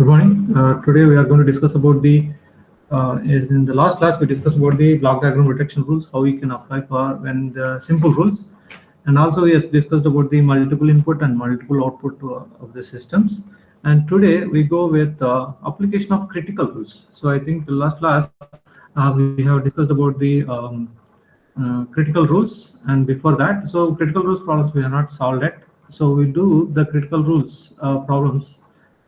Good morning. Today we are going to discuss about in the last class we discussed about the block diagram reduction rules, how we can apply for when the simple rules, and also we have discussed about the multiple input and multiple output of the systems. And today we go with application of critical rules. So I think the last class we have discussed about the critical rules, and before that, so critical rules problems we have not solved yet. So we do the critical rules problems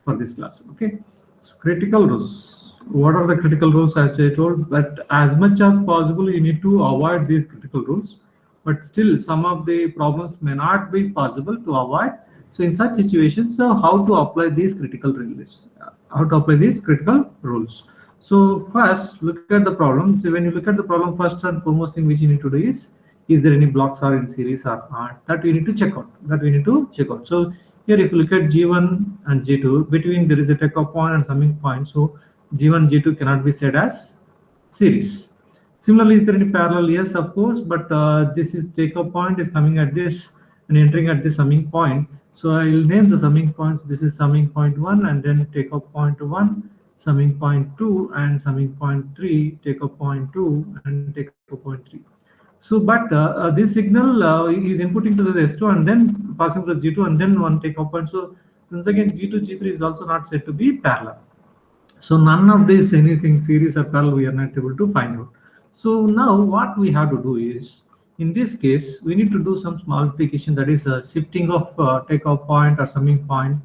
for this class. Okay, so critical rules. What are the critical rules? As I told, that as much as possible you need to avoid these critical rules, but still some of the problems may not be possible to avoid. So in such situations, so how to apply these critical rules? How to apply these critical rules? So first, look at the problem. So when you look at the problem, first and foremost thing which you need to do is there any blocks are in series or not? That we need to check out. That we need to check out. So here, if you look at G1 and G2, between there is a takeoff point and summing point. So G1, G2 cannot be said as series. Similarly, is there any parallel? Yes, of course, but this is takeoff point is coming at this and entering at the summing point. So I will name the summing points. This is summing point 1 and then takeoff point 1, summing point 2 and summing point 3, takeoff point 2 and takeoff point 3. So, but this signal is inputting to the S2 and then passing to the G2 and then one takeoff point. So once again, G2, G3 is also not said to be parallel. So none of this anything series or parallel we are not able to find out. So now what we have to do is, in this case, we need to do some modification, that is shifting of takeoff point or summing point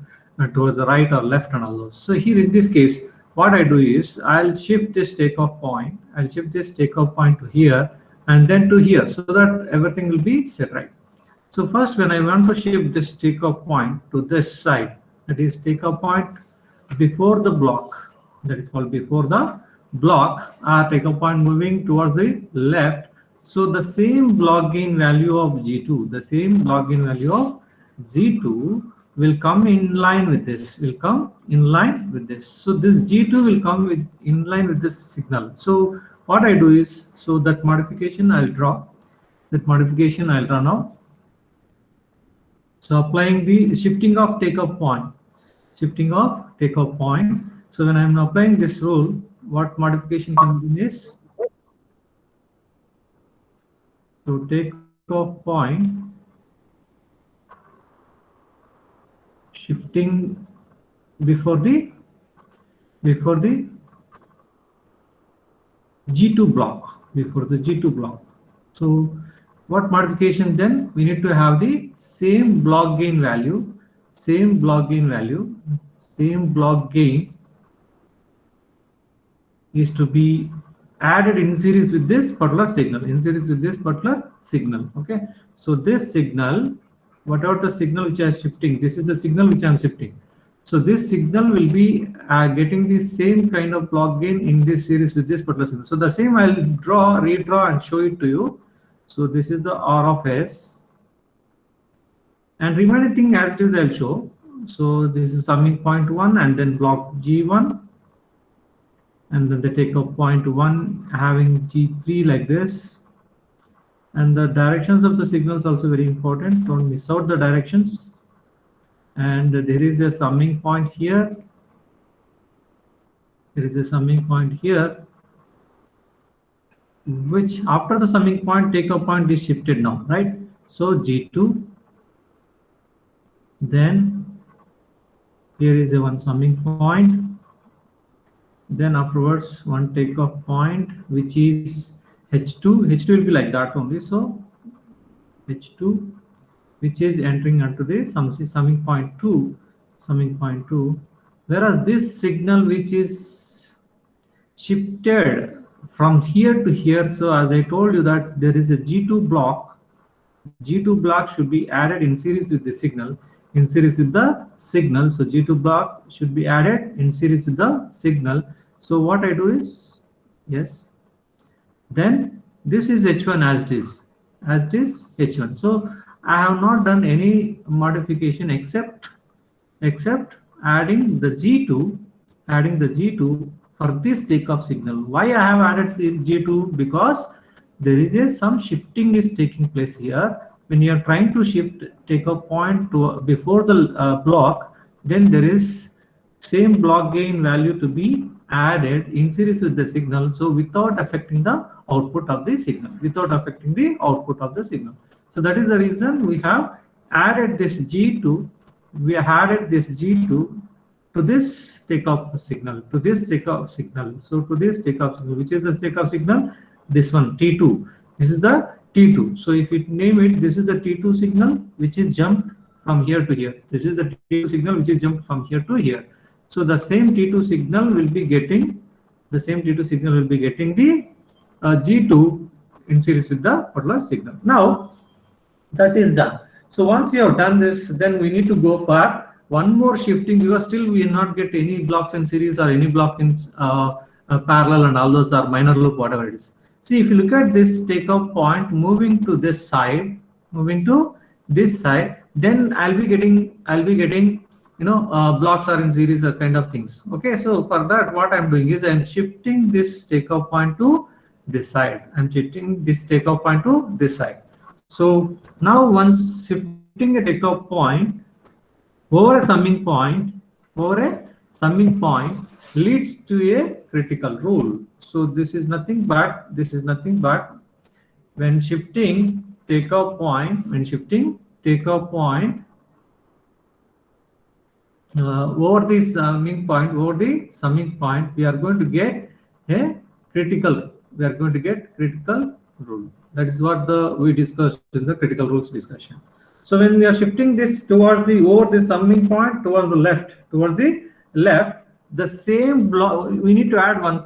towards the right or left and all those. So here in this case, what I do is I'll shift this takeoff point. I'll shift this takeoff point to here and then to here, so that everything will be set right. So first, when I want to shift this takeoff point to this side, that is takeoff point before the block, that is called before the block, takeoff point moving towards the left. So the same block gain value of G2, the same block gain value of G2 will come in line with this, will come in line with this. So this G2 will come with in line with this signal. So what I do is, so that modification I'll draw, now. So applying the shifting of takeoff point, So when I'm applying this rule, what modification can be is, so takeoff point shifting before the G2 block, So what modification then? We need to have the same block gain value, is to be added in series with this particular signal, Okay, so this signal, whatever the signal which I am shifting, this is the signal which I am shifting. So this signal will be getting the same kind of block gain in this series with this particular signal. So the same I'll redraw and show it to you. So this is the R of S, and remaining thing as it is I'll show. So this is summing point 1 and then block G1, and then the takeoff point 1 having G3 like this. And the directions of the signals also very important. Don't miss out the directions. And there is a summing point here. Which after the summing point, takeoff point is shifted now, right? So G2. Then here is a one summing point. Then afterwards one takeoff point, which is H2. H2 will be like that only. So H2, which is entering onto the summing point 2, whereas this signal which is shifted from here to here. So as I told you that there is a G2 block should be added in series with the signal, So G2 block should be added in series with the signal. So what I do is, yes, then this is H1 as it is H1. So I have not done any modification except adding the G2 for this takeoff signal. Why I have added G2? Because there is some shifting is taking place here. When you are trying to shift takeoff point to before the block, then there is same block gain value to be added in series with the signal, so without affecting the output of the signal, so that is the reason we have added this G2, we added this G2 to this takeoff signal, so to this takeoff signal, which is the takeoff signal, this one T2, this is the T2. So if we name it, this is the T2 signal which is jumped from here to here, this is the T2 signal which is jumped from here to here. So the same T2 signal will be getting the G2 in series with the particular signal. Now that is done. So once you have done this, then we need to go for one more shifting, because still we will not get any blocks in series or any block in parallel, and all those are minor loop, whatever it is. See, if you look at this takeoff point moving to this side, then I'll be getting blocks are in series or kind of things. Okay, so for that, what I'm doing is I'm shifting this takeoff point to this side. So now once shifting a takeoff point over a summing point leads to a critical rule. So this is nothing but when shifting takeoff point over the summing point, we are going to get a critical rule. That is what we discussed in the critical rules discussion. So when we are shifting this towards over the summing point towards the left, the same block, we need to add one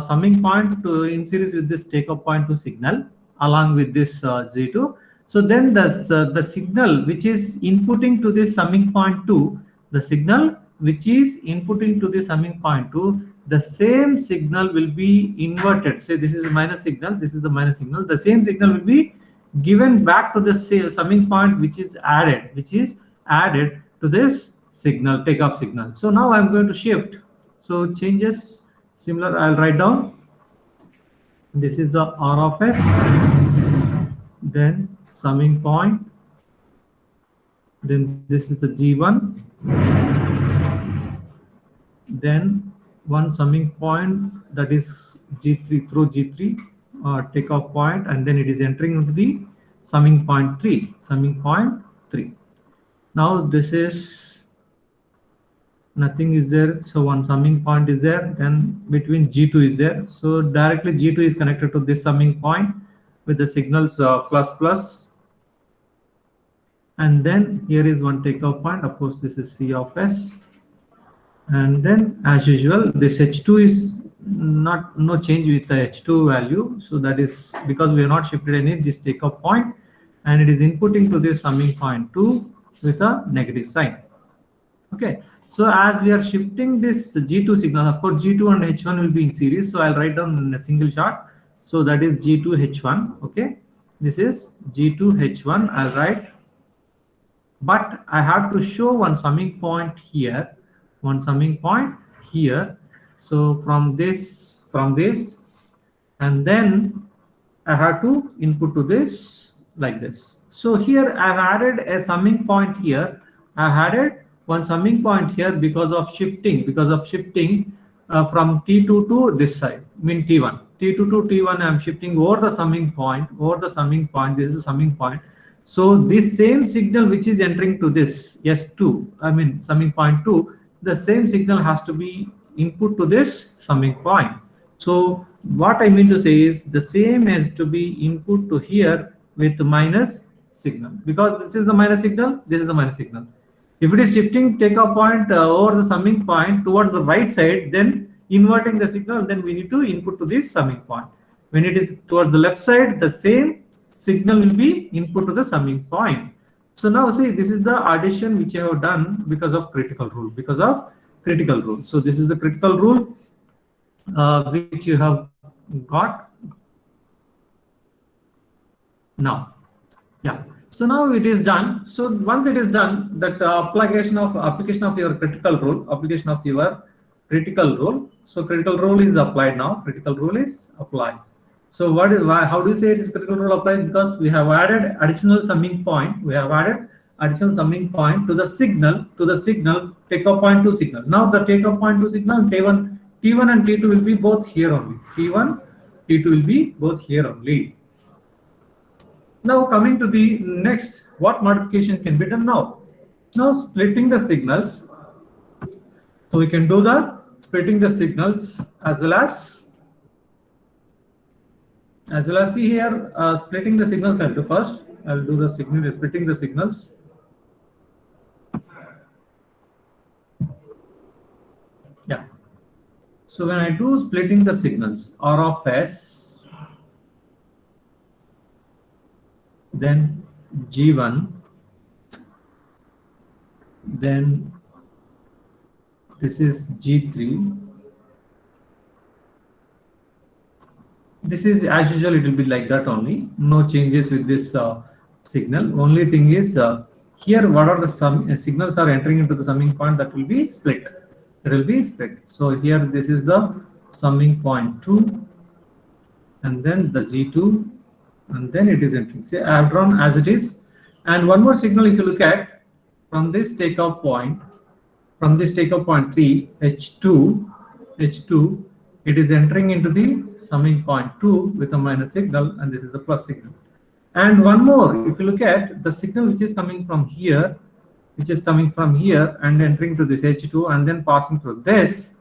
summing point in series with this takeoff point to signal along with this G2. So then the signal which is inputting to this summing point 2, the same signal will be inverted. Say this is a minus signal, this is the minus signal. The same signal will be given back to the summing point which is added to this signal, takeoff signal. So now I'm going to shift. So changes similar, I'll write down. This is the R of S, then summing point, then this is the G1, then one summing point, that is G3 through G3 takeoff point, and then it is entering into the summing point 3. Now this is nothing is there, so one summing point is there, then between G2 is there, so directly G2 is connected to this summing point with the signals plus, and then here is one takeoff point, of course this is C of S, and then as usual this H2 is no change with the H2 value, so that is because we have not shifted any this takeoff point, and it is inputting to this summing point 2 with a negative sign. Okay, so as we are shifting this G2 signal, of course G2 and H1 will be in series, so I'll write down in a single shot. So that is G2 H1. Okay, this is G2 H1, I'll write, but I have to show one summing point here, so from this, and then I have to input to this like this. So here I've added a summing point here, I added one summing point here because of shifting from T2 to this side, mean T1. T2 to T1 I'm shifting over the summing point, this is the summing point. So this same signal which is entering to this S2, I mean summing point 2, the same signal has to be input to this summing point. So what I mean to say is the same has to be input to here with minus signal, because this is the minus signal, this is the minus signal. If it is shifting takeoff point over the summing point towards the right side, then inverting the signal, then we need to input to this summing point. When it is towards the left side, the same signal will be input to the summing point. So now see, this is the addition which I have done because of critical rule, So this is the critical rule which you have got now. Yeah. So now it is done. So once it is done, that application of your critical rule, So critical rule is applied now. So how do you say it is critical rule applied? Because we have added additional summing point. We have added additional summing point to the signal takeoff point to signal. Now the takeoff point to signal T1 and T2 will be both here only. T1, T2 will be both here only. Now coming to the next, what modification can be done now? Now splitting the signals. So we can do the splitting the signals as well as see here, splitting the signals. I'll do first. I'll do the signal splitting the signals. Yeah. So when I do splitting the signals, R of S, then G1, then this is G3. This is as usual, it will be like that only. No changes with this signal. Only thing is here, what are the signals are entering into the summing point, that will be split. It will be split. So here, this is the summing point 2, and then the G2, and then it is entering. See, I have drawn as it is. And one more signal, if you look at from this takeoff point 3, H2, it is entering into the summing point 2 with a minus signal, and this is the plus signal. And one more, if you look at the signal which is coming from here, and entering to this H2, and then passing through this,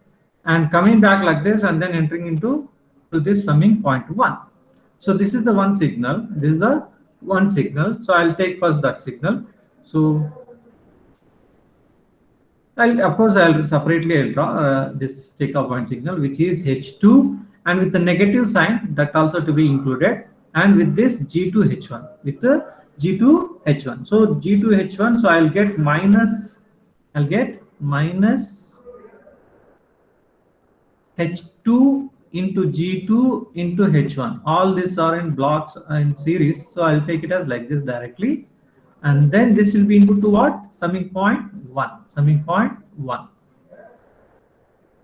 and coming back like this, and then entering into this summing point 1. So this is the one signal. This is the one signal. So I'll take first that signal. So I'll separately draw this takeoff point signal, which is H2, and with the negative sign, that also to be included, and with this G2H1, with the G2H1. So G2H1, so I'll get minus H2 into G2 into H1. All these are in blocks in series, so I'll take it as like this directly, and then this will be input to what? Summing point 1.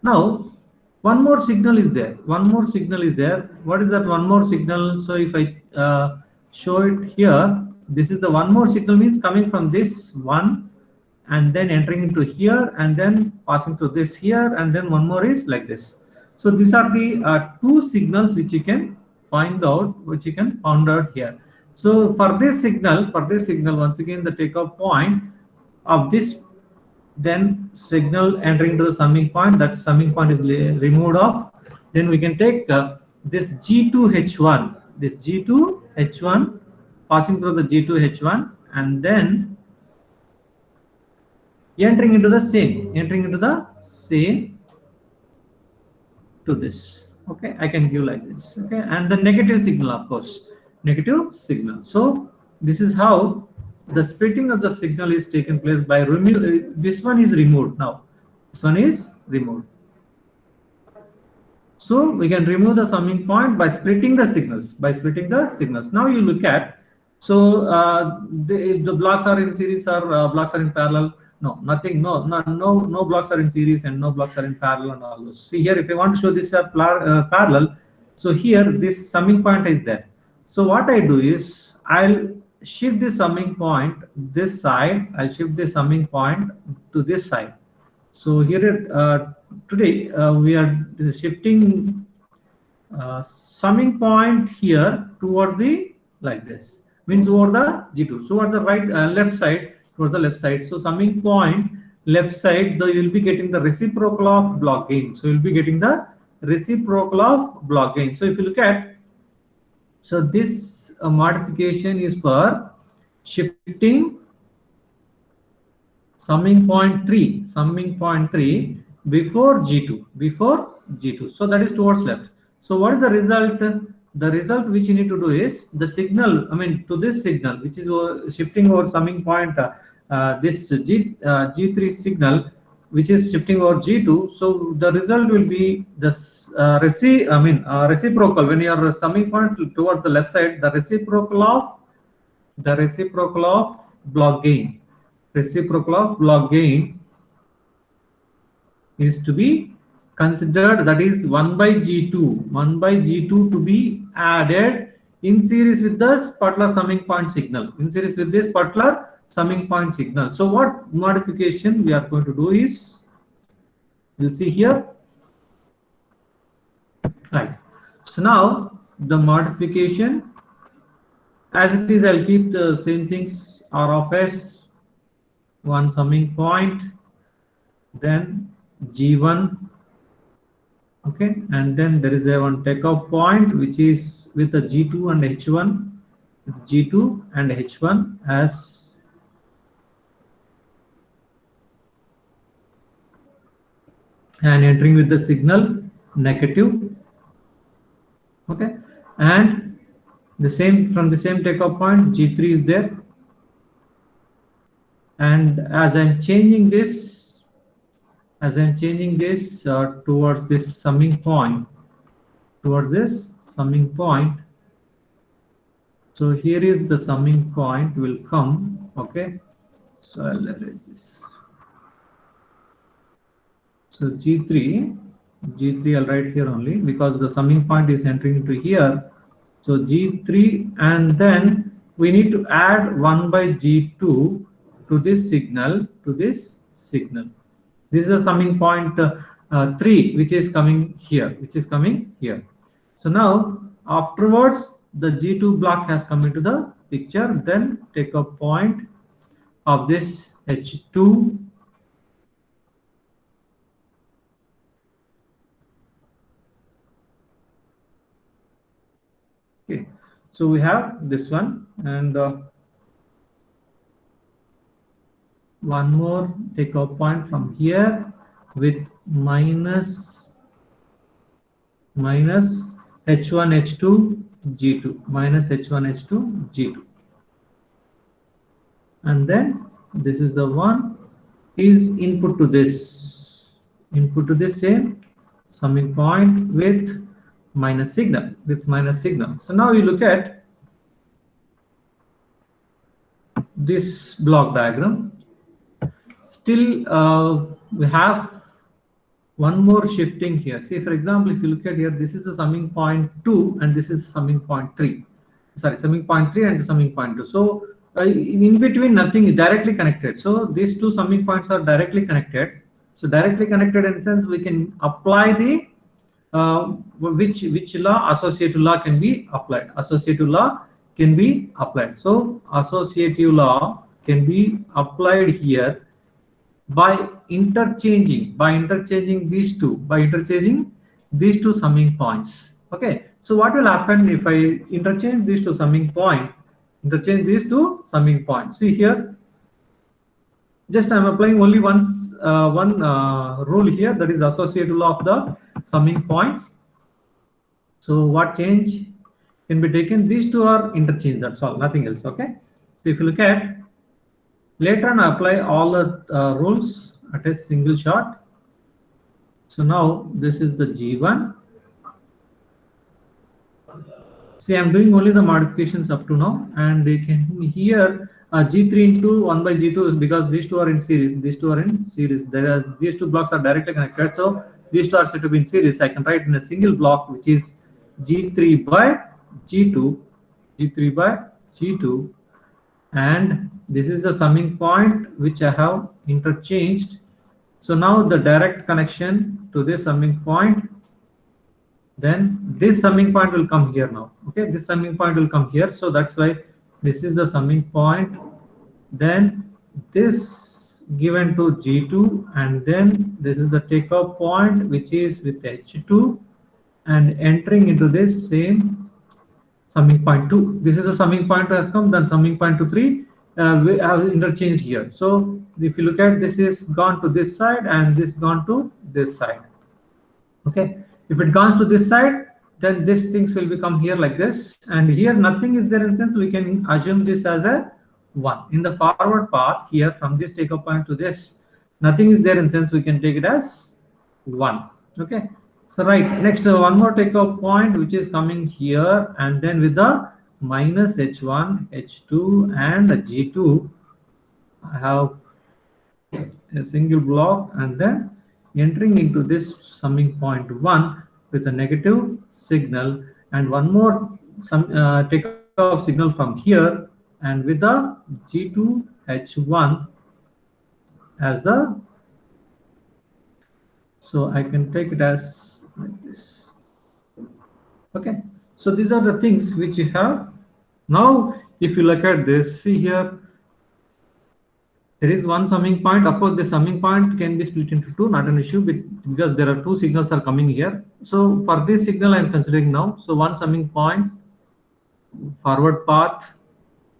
Now one more signal is there. What is that one more signal? So if I show it here, this is the one more signal, means coming from this one and then entering into here and then passing through this here, and then one more is like this. So these are the two signals which you can find out, here. So for this signal, once again, the takeoff point of this then signal entering to the summing point, that summing point is removed off. Then we can take this G2H1, passing through the G2H1, and then entering into the same to this. Okay, I can give like this. Okay, and the negative signal, of course, negative signal. So this is how the splitting of the signal is taken place by this one is removed now. This one is removed. So we can remove the summing point by splitting the signals. Now you look at, so the blocks are in series or blocks are in parallel. No, nothing. No blocks are in series and no blocks are in parallel and all those. See here, if I want to show this parallel, so here this summing point is there. So what I do is I'll shift the summing point this side. I'll shift the summing point to this side. So here today we are shifting summing point here towards the like this, means over the G2. So at the left side, towards the left side. So summing point left side, though, you will be getting the reciprocal of block gain. So you'll be getting the reciprocal of block gain. So if you look at, so this modification is for shifting summing point 3 before G2. So that is towards left. So what is the result? The result which you need to do is the signal, to this signal, which is shifting over summing point, this G3 signal, which is shifting over G2. So the result will be the reciprocal. When your summing point towards the left side, the reciprocal of block gain. Reciprocal of block gain is to be considered, that is 1 by G2 to be added in series with this particular summing point signal, in series with this particular summing point signal. So what modification we are going to do is, you'll see here, right? So now the modification, as it is, I'll keep the same things, R of S, one summing point, then G1, okay, and then there is a one takeoff point which is with the G2 and H1, G2 and H1 as and entering with the signal negative, okay, and the same from the same takeoff point G3 is there, and as I'm changing this towards this summing point, so here is the summing point will come, okay, so I'll erase this. So G3 I'll write here only because the summing point is entering into here. So G3, and then we need to add 1 by G2 to this signal, This is a summing point 3 which is coming here, So now afterwards the G2 block has come into the picture, then take a point of this H2, okay, so we have this one, and one more takeoff point from here with minus H1 H2 G2, minus H1 H2 G2, and then this is the one is input to this same summing point with minus signal, So now you look at this block diagram. Still we have one more shifting here. See, for example, if you look at here, this is a summing point 2 and this is summing point 3. Sorry, summing point 3 and the summing point 2. So in between nothing is directly connected. So these two summing points are directly connected. So directly connected in the sense we can apply the which law? Associative law can be applied. So associative law can be applied here by interchanging these two summing points. Okay, so what will happen if I interchange these two summing points? See here, just I'm applying only one rule here, that is associative law of the summing points. So what change can be taken? These two are interchanged, that's all, nothing else. Okay, so if you look at later on, I apply all the rules at a single shot. So now this is the G1. See, I'm doing only the modifications up to now, and they can here G3 into 1 by G2 because these two are in series. These two blocks are directly connected, so these two are said to be in series. I can write in a single block, which is G3 by G2, and this is the summing point which I have interchanged. So now the direct connection to this summing point, then this summing point will come here now. Okay, this summing point will come here, so that's why this is the summing point, then this given to G2, and then this is the takeoff point which is with H2 and entering into this same summing point 2. This is the summing point has come, then summing point to 3 we have interchanged here. So if you look at, this is gone to this side and this gone to this side. Okay, if it goes to this side, then these things will become here like this, and here nothing is there in sense we can assume this as a 1. In the forward path here from this takeoff point to this, nothing is there in sense we can take it as 1. Okay, so right, next one more takeoff point which is coming here, and then with the minus H1 H2 and G2 I have a single block, and then entering into this summing point 1 with a negative signal, and one more some takeoff signal from here, and with the G2 H1 as the, so I can take it as like this. Okay, so these are the things which you have. Now if you look at this, see here, there is one summing point. Of course, the summing point can be split into two, not an issue, because there are two signals are coming here. So for this signal I'm considering now, so one summing point, forward path,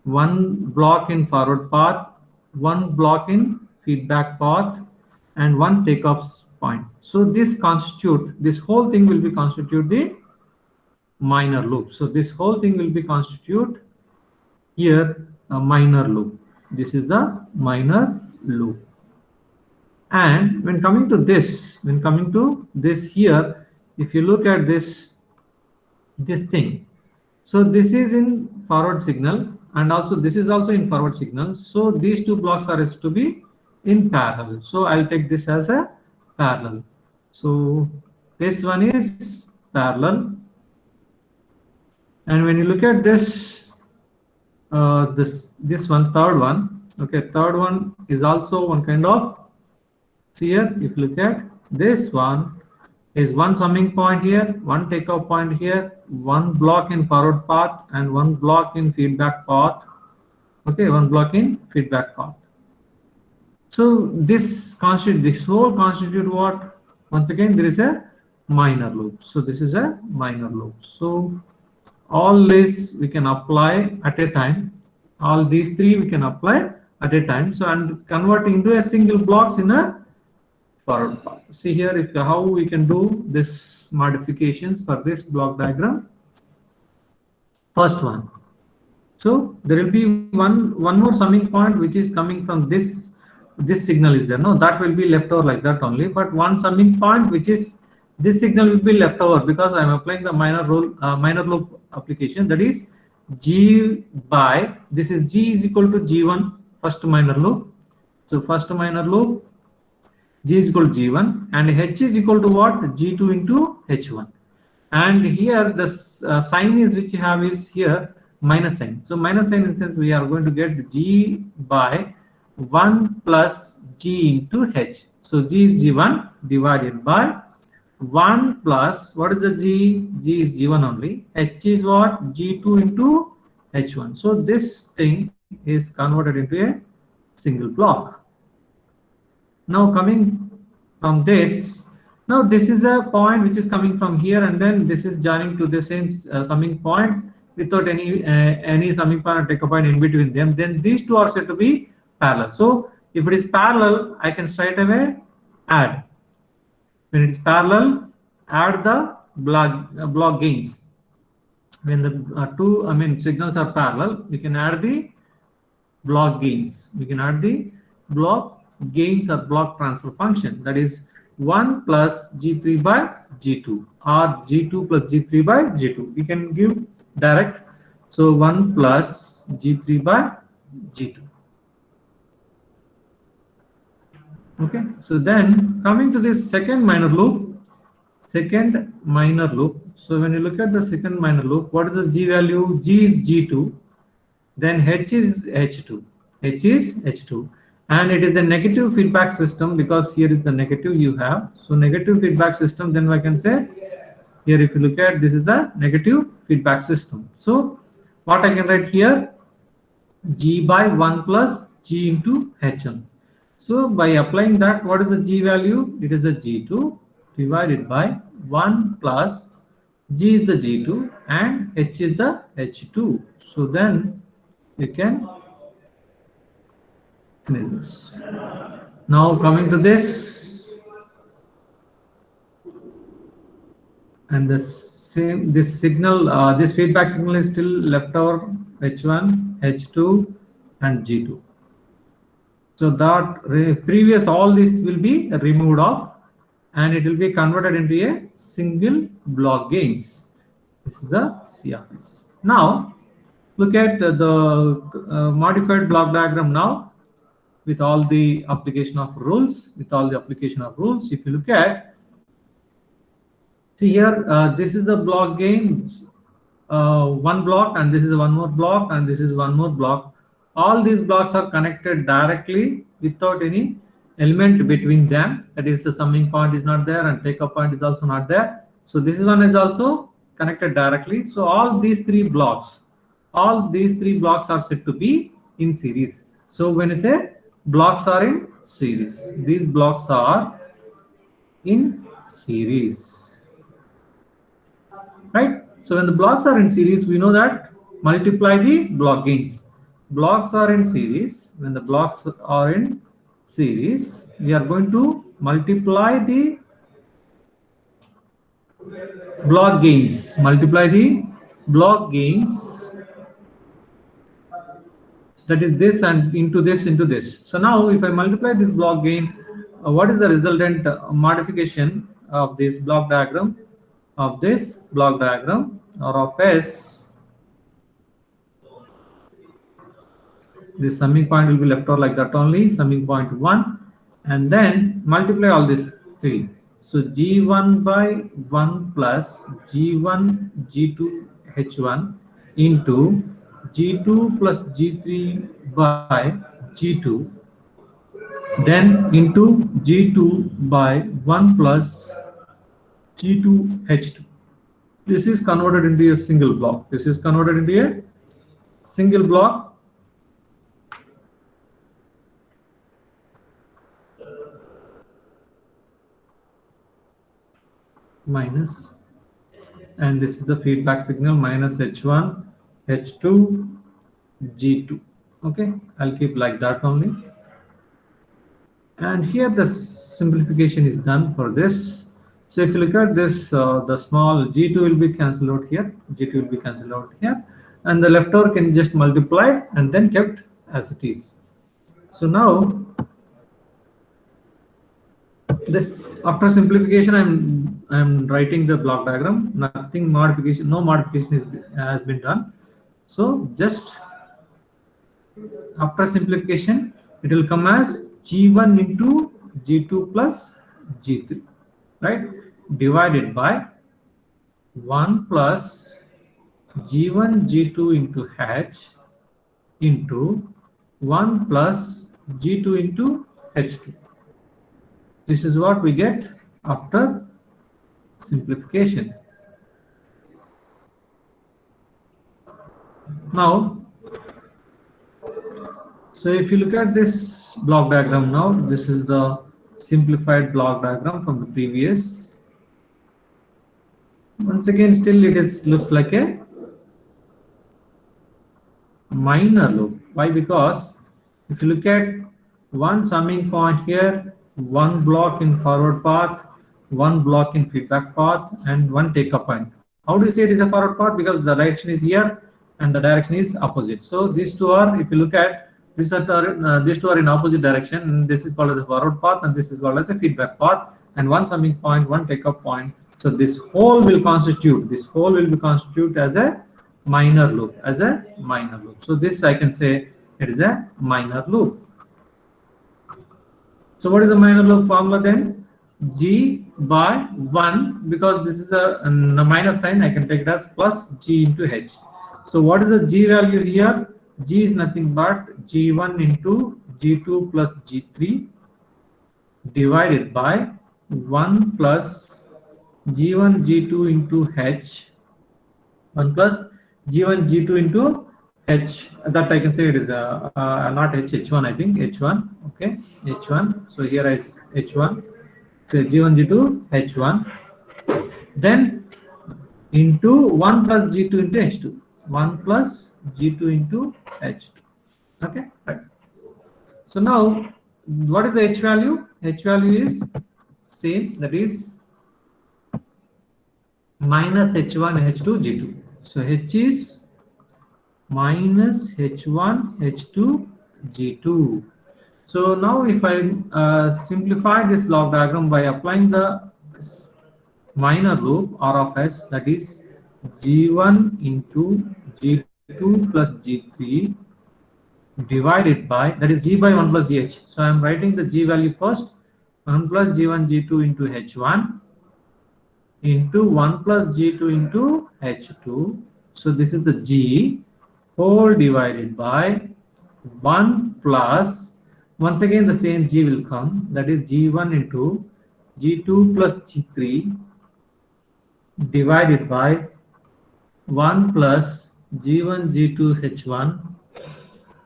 one block in forward path, one block in feedback path, and one takeoff point. So this whole thing will be constitute the minor loop. So this whole thing will be constitute here a minor loop. This is the minor loop. And when coming to this here, if you look at this thing, so this is in forward signal, and also this is also in forward signal. So these two blocks are to be in parallel. So I'll take this as a parallel. So this one is parallel. And when you look at this, this one, third one, okay, third one is also one kind of, see here, if you look at this one, is one summing point here, one takeoff point here, one block in forward path, and one block in feedback path. Okay, one block in feedback path. So this whole constitute what? Once again, there is a minor loop. So this is a minor loop. So all this we can apply at a time. All these three we can apply at a time. So and convert into a single blocks in a forward path. See here, if how we can do this modifications for this block diagram. First one. So there will be one more summing point which is coming from this signal is there. No, that will be left over like that only. But one summing point which is this signal will be left over because I am applying the minor loop application, that is G by, this is G is equal to G1, first minor loop. So first minor loop, G is equal to G1, and H is equal to what? G2 into H1. And here the sign is which you have is here minus sign. So minus sign in the sense we are going to get G by 1 plus G into H. So G is G1 divided by 1 plus, what is the G? G is G1 only. H is what? G2 into H1. So this thing is converted into a single block. Now coming from this, now this is a point which is coming from here, and then this is joining to the same summing point without any summing point or takeoff point in between them. Then these two are said to be parallel. So if it is parallel, I can straight away add. When it is parallel, add the block gains. When the two signals are parallel, we can add the block gains. We can add the block gains or block transfer function, that is 1 plus G3 by G2 or G2 plus G3 by G2. We can give direct. So 1 plus G3 by G2. Okay, so then coming to this second minor loop. So when you look at the second minor loop, what is the G value? G is G2, then H is H2. H is H2, and it is a negative feedback system because here is the negative you have. So negative feedback system, then I can say here, if you look at, this is a negative feedback system. So what I can write here, G by 1 plus G into H1. So by applying that, what is the G value? It is a G2 divided by 1 plus G is the G2 and H is the H2. So then you can finish this. Now coming to this, and this signal, this feedback signal is still left over H1, H2 and G2. So that previous all this will be removed off and it will be converted into a single block gains. This is the C of S. Now look at the modified block diagram now with all the application of rules. If you look at, see here, this is the block gain one block, and this is one more block, and this is one more block. All these blocks are connected directly without any element between them. That is, the summing point is not there and take up point is also not there. So this one is also connected directly. So all these three blocks are said to be in series. So when you say blocks are in series, these blocks are in series, right? So when the blocks are in series, we know that multiply the block gains. Blocks are in series. When the blocks are in series, we are going to multiply the block gains. Multiply the block gains. That is this and into this, into this. So now if I multiply this block gain, what is the resultant modification of this block diagram, or of S? The summing point will be left out like that only, summing point 1, and then multiply all these 3. So G1 by 1 plus G1 G2 H1 into G2 plus G3 by G2, then into G2 by 1 plus G2 H2. This is converted into a single block. Minus, and this is the feedback signal, minus H1 H2 G2. Okay, I'll keep like that only. And here the simplification is done for this. So if you look at this, the small G2 will be cancelled out here, and the leftover can just multiply and then kept as it is. So now this, after simplification, I'm writing the block diagram. Nothing modification, no modification has been done. So just after simplification, it will come as G1 into G2 plus G3, right? Divided by 1 plus G1 G2 into H into 1 plus G2 into H2. This is what we get after simplification. Now, so if you look at this block diagram now, this is the simplified block diagram from the previous. Once again, still it looks like a minor loop. Why? Because if you look at one summing point here, one block in forward path, one block in feedback path, and one take-up point. How do you say it is a forward path? Because the direction is here and the direction is opposite. So these two are, if you look at these two are in opposite direction, and this is called as a forward path and this is called as a feedback path, and one summing point, one take-up point. So this whole will be constitute as a minor loop, So this I can say it is a minor loop. So what is the minor loop formula then? G by 1, because this is a minus sign, I can take it as plus G into H. So what is the G value here? G is nothing but G1 into G2 plus G3 divided by 1 plus G1 G2 into H, 1 plus G1 G2 into H. That I can say it is not H, H1, I think H1. Okay, H1. So here is H1. So G1 G2 H1. Then into 1 plus G2 into H2. 1 plus G2 into H2. Okay, right. So now what is the H value? H value is same, that is minus H1 H2 G2. So H is minus H1 H2 G2. So now if I simplify this block diagram by applying the minor loop R of S, that is G1 into G2 plus G3 divided by, that is G by 1 plus GH. So I am writing the G value first, 1 plus G1 G2 into H1 into 1 plus G2 into H2. So this is the G whole divided by 1 plus, once again the same G will come, that is G1 into G2 plus G3 divided by 1 plus G1 G2 H1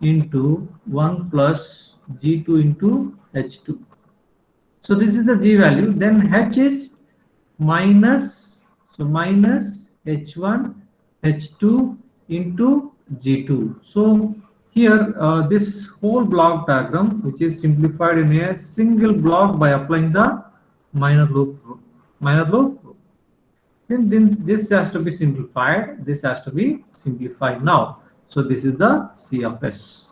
into 1 plus G2 into H2. So this is the G value. Then H is minus, so minus H1 H2 into G2. So here this whole block diagram, which is simplified in a single block by applying the minor loop rule. Then this has to be simplified. This has to be simplified now. So this is the C of S.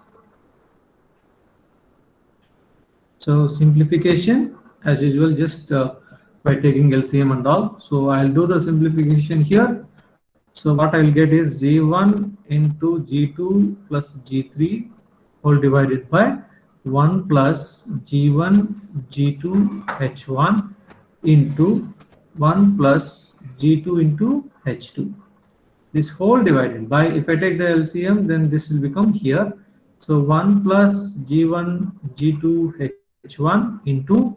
So simplification as usual, just by taking LCM and all. So I'll do the simplification here. So what I will get is G1 into G2 plus G3 whole divided by 1 plus G1 G2 H1 into 1 plus G2 into H2. This whole divided by, if I take the LCM, then this will become here. So 1 plus G1 G2 H1 into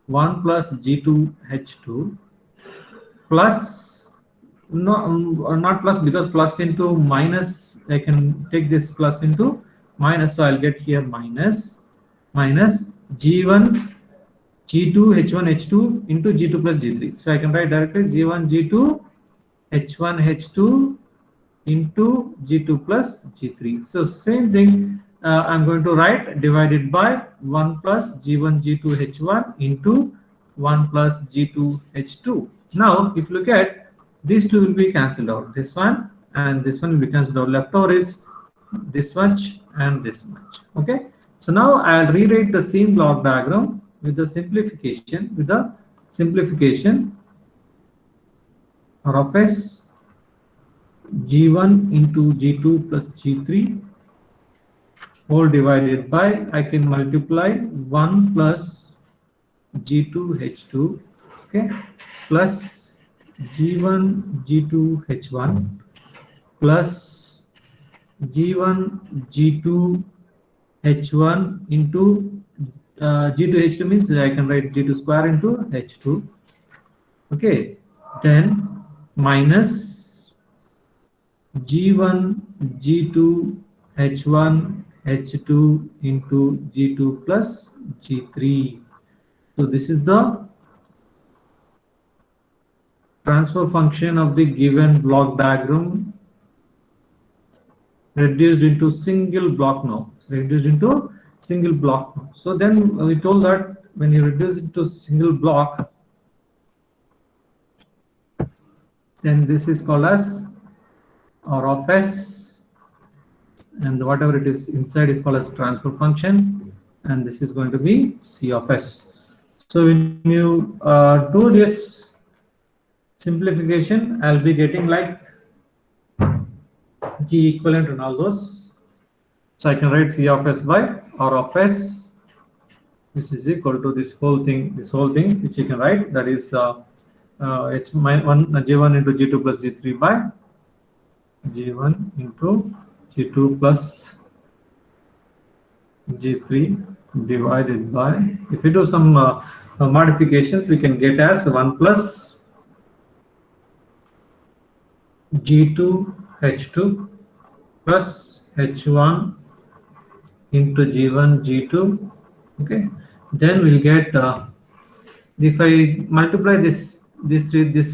1 plus G2 H2 plus, no, not plus, because plus into minus, I can take this plus into minus, so I'll get here minus G1 G2 H1 H2 into G2 plus G3. So I can write directly G1 G2 H1 H2 into G2 plus G3. So same thing, I'm going to write divided by 1 plus G1 G2 H1 into 1 plus G2 H2. Now if you look at, these two will be cancelled out, this one and this one will be cancelled out. Left over is this much and this much. Okay, so now I'll rewrite the same block diagram with the simplification, of S G1 into G2 plus G3 whole divided by, I can multiply 1 plus G2 H2, okay, plus G1 G2 H1 plus G1 G2 H1 into G2 H2 means I can write G2 square into H2. Okay, then minus G1 G2 H1 H2 into G2 plus G3. So this is the transfer function of the given block diagram reduced into single block now. So then we told that when you reduce it to single block, then this is called as R of S, and whatever it is inside is called as transfer function, and this is going to be C of S. So when you do this simplification, I'll be getting like G equivalent and all those. So I can write C of S by R of S, which is equal to this whole thing, which you can write, that is it's G1 into G2 plus G3 by G1 into G2 plus G3 divided by, if we do some modifications, we can get as 1 plus G2 H2 plus H1 into G1 G2. Okay, then we'll get if I multiply this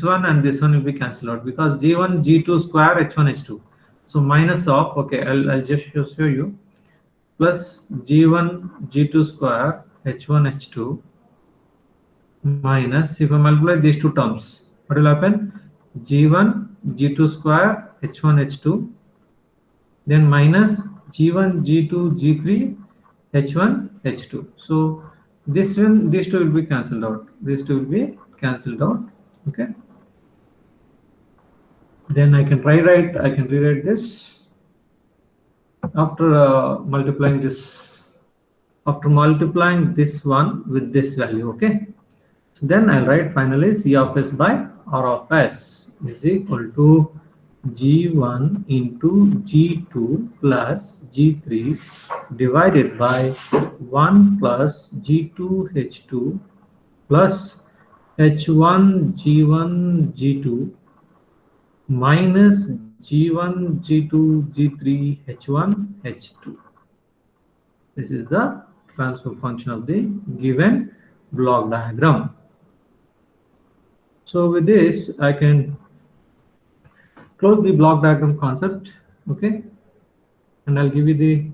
one and this one will be cancelled out, because G1 G2 square H1 H2. So minus of, okay, I'll just show you, plus G1 G2 square H1 H2 minus, if I multiply these two terms, what will happen? G1 G2 square H1 H2, then minus G1 G2 G3 H1 H2. So this one, these two will be cancelled out. Okay. Then I can rewrite this after multiplying this one with this value. Okay. So then I'll write finally C of S by R of S is equal to G1 into G2 plus G3 divided by 1 plus G2H2 plus H1 G1 G2 minus G1 G2 G3 H1 H2. This is the transfer function of the given block diagram. So with this, I can close the block diagram concept, okay? And I'll give you the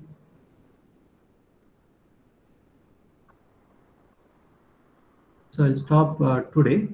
so I'll stop today.